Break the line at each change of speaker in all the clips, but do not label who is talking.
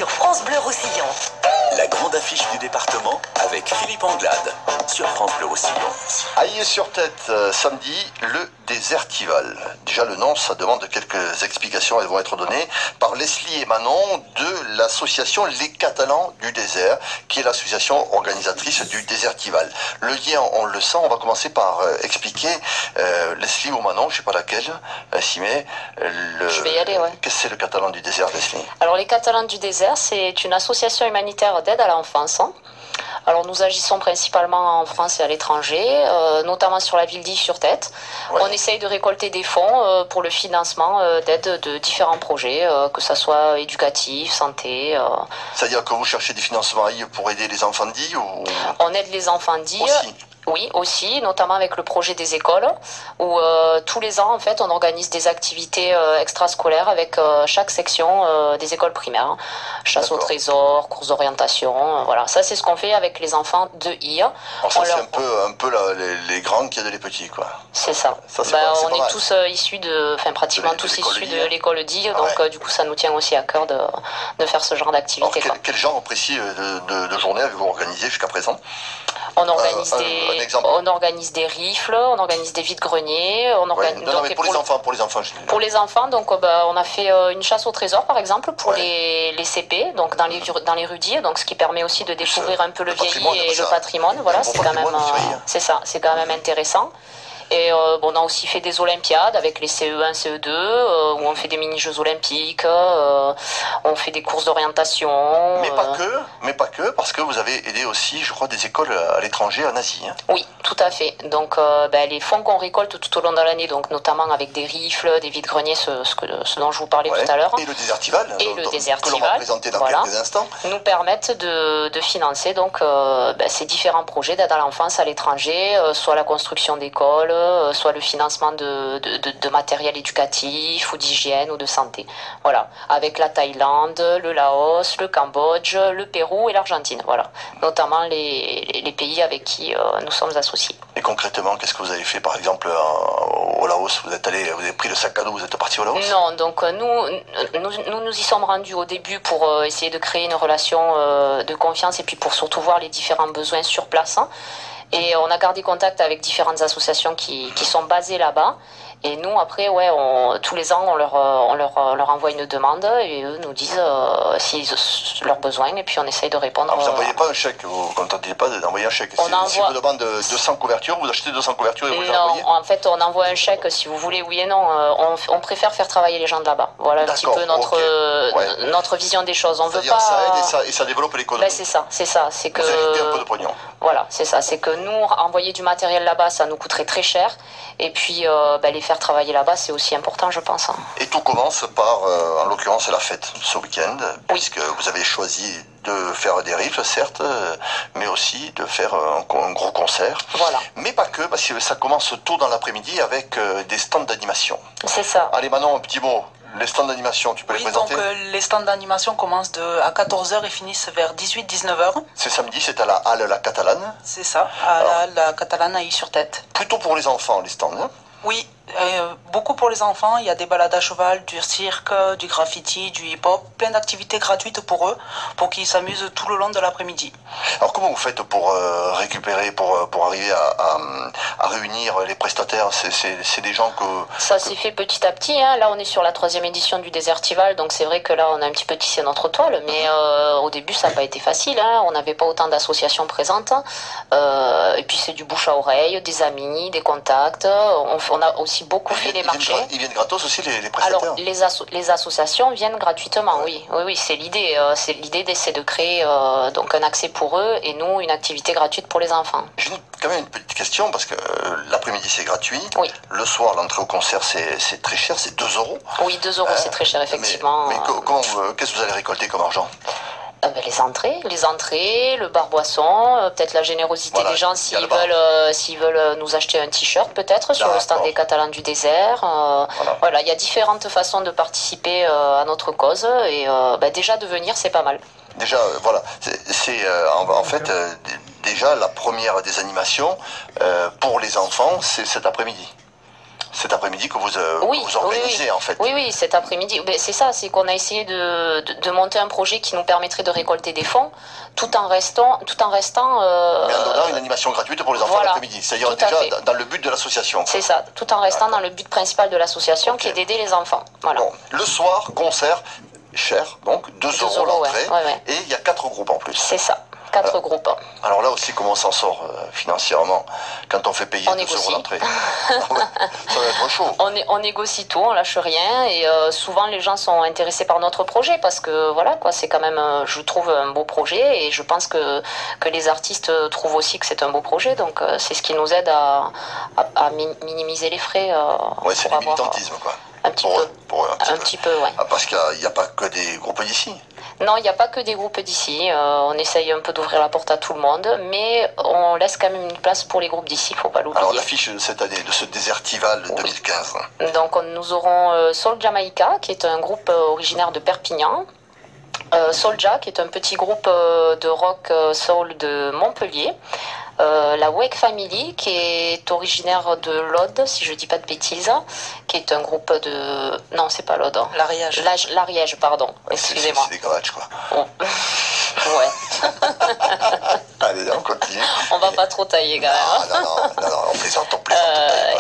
sur France Bleu Roussillon.
La grande affiche du département avec Philippe Anglade sur France Bleu Roussillon.
Aillé-sur-Tête, samedi, le Désertival. Déjà le nom, ça demande quelques explications, elles vont être données par Leslie et Manon de l'association Les Catalans du Désert, qui est l'association organisatrice du Désertival. Le lien, on le sent, on va commencer par expliquer, Leslie ou Manon, je ne sais pas laquelle, Simé.
Je vais y aller, ouais.
Qu'est-ce que c'est le Catalan du Désert, Leslie?
Alors les Catalans du Désert, c'est une association humanitaire d'aide à l'enfance. Alors nous agissons principalement en France et à l'étranger, notamment sur la ville d'Ailly-sur-Tête.
Ouais.
On essaye de récolter des fonds pour le financement d'aide de différents projets, que ce soit éducatif, santé.
C'est-à-dire que vous cherchez des financements pour aider les enfants d'Ailly ou...
On aide les enfants d'Ailly.
Aussi.
Oui, aussi, notamment avec le projet des écoles, où tous les ans, en fait, on organise des activités extrascolaires avec chaque section des écoles primaires. Chasse au trésor, courses d'orientation, voilà. Ça, c'est ce qu'on fait avec les enfants de Ailly.
Alors ça, c'est un peu les grands qui aident les petits, quoi.
C'est ça.
Ça, c'est
on
pas
est
mal.
tous issus pratiquement tous issus de l'école d'Ailly, donc
Ouais.
du coup, ça nous tient aussi à cœur de faire ce genre
Alors,
d'activité.
quel genre précis de journée avez-vous organisé jusqu'à présent?
On organise
un exemple.
on organise des rifles, on organise des vides-greniers, on
Ouais.
organise
Non, mais pour les enfants, je dis.
Pour les enfants, donc on a fait une chasse au trésor par exemple pour
Ouais.
les CP, donc dans les rues d'Ailly, donc ce qui permet aussi de découvrir un peu le vieilli
patrimoine,
et
ça.
le patrimoine. Voilà,
Bon
c'est quand même
patrimoine,
c'est ça, c'est quand même intéressant. Et on a aussi fait des Olympiades avec les CE1, CE2, où on fait des mini-jeux olympiques, on fait des courses d'orientation.
Mais pas que, parce que vous avez aidé aussi, je crois, des écoles à l'étranger, en Asie. Hein.
Oui, tout à fait. Donc les fonds qu'on récolte tout au long de l'année, donc notamment avec des rifles, des vides-greniers, ce dont je vous parlais
Ouais.
tout à l'heure,
Et le Désertival,
Et le
que l'on va
Désertival,
présenter dans
voilà.
quelques instants.
nous permettent de financer donc ces différents projets d'aide à l'enfance à l'étranger, soit la construction d'écoles, soit le financement de matériel éducatif ou d'hygiène ou de santé. Voilà, avec la Thaïlande, le Laos, le Cambodge, le Pérou et l'Argentine. Voilà, notamment les pays avec qui nous sommes associés.
Et concrètement, qu'est-ce que vous avez fait, par exemple, au Laos? Vous avez pris le sac à dos, vous êtes parti au Laos?
Non, donc nous y sommes rendus au début pour essayer de créer une relation de confiance et puis pour surtout voir les différents besoins sur place. Hein. Et on a gardé contact avec différentes associations qui sont basées là-bas. Et nous, après, tous les ans, on leur envoie une demande et eux nous disent leurs besoins et puis on essaye de répondre.
Alors, vous n'envoyez pas un chèque, vous ne contentez pas d'envoyer un chèque. Si vous demande 200 couvertures, vous achetez 200 couvertures et vous les envoyez?
Non, en fait, on envoie un chèque si vous voulez, oui et non. On préfère faire travailler les gens de là-bas. Voilà un petit peu notre vision des choses. On veut pas.
Ça aide et ça développe l'économie.
C'est ça. C'est que.
Vous évitez un peu de pognon.
Voilà, c'est ça. C'est que nous, envoyer du matériel là-bas, ça nous coûterait très cher. Et puis, les faire travailler là-bas, c'est aussi important, je pense. Hein.
Et tout commence par, en l'occurrence, la fête ce week-end, puisque vous avez choisi de faire des rifles, certes, mais aussi de faire un gros concert.
Voilà.
Mais pas que, parce que ça commence tôt dans l'après-midi avec des stands d'animation.
C'est ça.
Allez Manon, un petit mot. Les stands d'animation, tu peux les
Oui,
présenter?
donc les stands d'animation commencent à 14h et finissent vers 18-19h.
C'est samedi, c'est à la Halle La Catalane.
C'est ça, la Catalane à Ailly-sur-Tête.
Plutôt pour les enfants, les stands. Hein.
Oui, beaucoup pour les enfants. Il y a des balades à cheval, du cirque, du graffiti, du hip-hop, plein d'activités gratuites pour eux, pour qu'ils s'amusent tout le long de l'après-midi.
Alors comment vous faites pour récupérer, pour arriver à réunir les prestataires? C'est des gens que...
Ça s'est fait petit à petit. Hein. Là, on est sur la 3e édition du Désertival, donc c'est vrai que là, on a un petit peu tissé notre toile, mais au début, ça n'a pas été facile. Hein. On n'avait pas autant d'associations présentes. Et puis, c'est du bouche à oreille, des amis, des contacts. On a aussi beaucoup fait les marchés.
Ils viennent gratos aussi, les prestataires?
Alors, les associations viennent gratuitement, oui. Oui, c'est l'idée. C'est l'idée d'essayer de créer donc un accès pour eux et nous, une activité gratuite pour les enfants.
J'ai quand même une petite question, parce que l'après-midi, c'est gratuit.
Oui.
Le soir, l'entrée au concert, c'est très cher, c'est 2 euros.
Oui, 2 euros, c'est très cher, effectivement.
Mais qu'est-ce que vous allez récolter comme argent?
Les entrées, le bar-boisson, peut-être la générosité des gens s'ils veulent nous acheter un t-shirt peut-être sur le stand des Catalans du Désert. Voilà, il y a différentes façons de participer à notre cause et déjà de venir, c'est pas mal.
Déjà, voilà, en fait, déjà la première des animations pour les enfants, c'est cet après-midi. cet après-midi que vous,
Oui,
que vous organisez,
oui.
en fait.
Oui, oui, cet après-midi. Ben, c'est ça, c'est qu'on a essayé de monter un projet qui nous permettrait de récolter des fonds tout en restant.
Mais en donnant une animation gratuite pour les enfants
voilà,
l'après-midi. C'est-à-dire
tout à
déjà
fait.
dans le but de l'association.
C'est ça, tout en restant
D'accord.
dans le but principal de l'association
Ok.
qui est d'aider les enfants. Voilà.
Bon, le soir, concert, cher, donc 2
2
euros
euros, ouais,
l'entrée.
ouais.
Et il y a 4 groupes en plus.
C'est ça, 4 groupes.
Alors là aussi, comment on s'en sort financièrement quand on fait payer
On
2 euros
négocie.
l'entrée? Ah ouais, ça va être chaud.
On négocie tout, on lâche rien et souvent les gens sont intéressés par notre projet parce que voilà quoi, c'est quand même, je trouve, un beau projet et je pense que les artistes trouvent aussi que c'est un beau projet, donc c'est ce qui nous aide à minimiser les frais.
Ouais, c'est
pour
du
avoir,
militantisme, quoi.
un petit
Pour
peu.
eux, pour eux, un petit
Un
peu.
petit peu, ouais.
Ah, parce qu'il n'y a pas que des groupes d'ici.
Non, il n'y a pas que des groupes d'ici. On essaye un peu d'ouvrir la porte à tout le monde, mais on laisse quand même une place pour les groupes d'ici, il ne faut pas
Alors
l'oublier.
l'affiche de cette année, de ce Désertival 2015.
Donc nous aurons Soul Jamaica, qui est un groupe originaire de Perpignan. Soulja, qui est un petit groupe de rock soul de Montpellier. La Wake Family, qui est originaire de l'Aude, si je ne dis pas de bêtises, qui est un groupe de... Non, c'est pas l'Aude.
L'Ariège.
L'Ariège, pardon. Excusez-moi.
C'est des garages, quoi.
Oh. Ouais,
Allez, on continue.
on va pas trop tailler quand même.
Ah, non, on plaisante, on plaisante.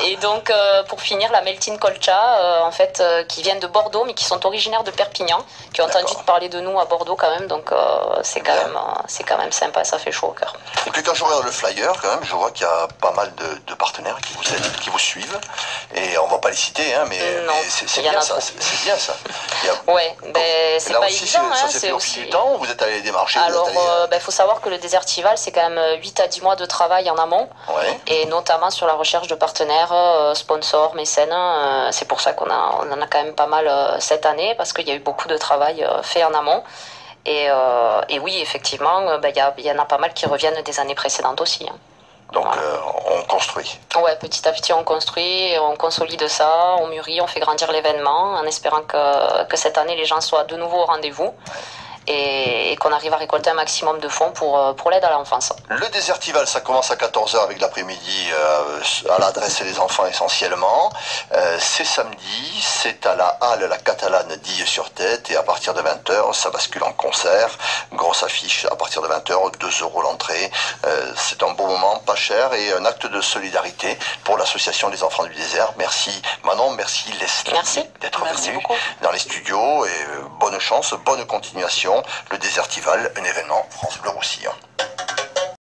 Et donc, pour finir, la Melting Colcha, en fait, qui viennent de Bordeaux, mais qui sont originaires de Perpignan, qui ont entendu
D'accord.
parler de nous à Bordeaux quand même, donc c'est quand même sympa, ça fait chaud au cœur.
Et puis quand je regarde le flyer, quand même, je vois qu'il y a pas mal de partenaires qui vous aident, qui vous suivent. Et on va pas les citer, hein, mais
Non,
c'est
il y en
bien
a
ça.
trop.
C'est bien ça. Il y a-
Ouais, ben c'est
là
pas
aussi,
évident,
ça
hein,
s'est
c'est
fait au fil
aussi...
du temps, vous êtes allé démarcher, vous
Alors,
êtes allé...
faut savoir que le Désertival, c'est quand même 8 à 10 mois de travail en amont,
Ouais.
et notamment sur la recherche de partenaires, sponsors, mécènes. C'est pour ça on en a quand même pas mal cette année, parce qu'il y a eu beaucoup de travail fait en amont. Et oui, effectivement, il y en a pas mal qui reviennent des années précédentes aussi. Hein.
Donc
Voilà.
on construit.
Ouais, petit à petit, on construit, on consolide ça, on mûrit, on fait grandir l'événement, en espérant que cette année, les gens soient de nouveau au rendez-vous. Et qu'on arrive à récolter un maximum de fonds pour l'aide à l'enfance.
Le Désertival, ça commence à 14h avec l'après-midi à l'adresse des enfants essentiellement. C'est samedi, c'est à la halle La Catalane d'Ille-sur-Tête et à partir de 20h, ça bascule en concert. Grosse affiche à partir de 20h, 2 euros l'entrée. C'est un beau moment, pas cher et un acte de solidarité pour l'association des enfants du désert. Merci Manon, merci Leslie
Merci.
d'être
Merci
venue
beaucoup.
dans les studios et bonne chance, bonne continuation. Le Désertival, un événement France Bleu Roussillon.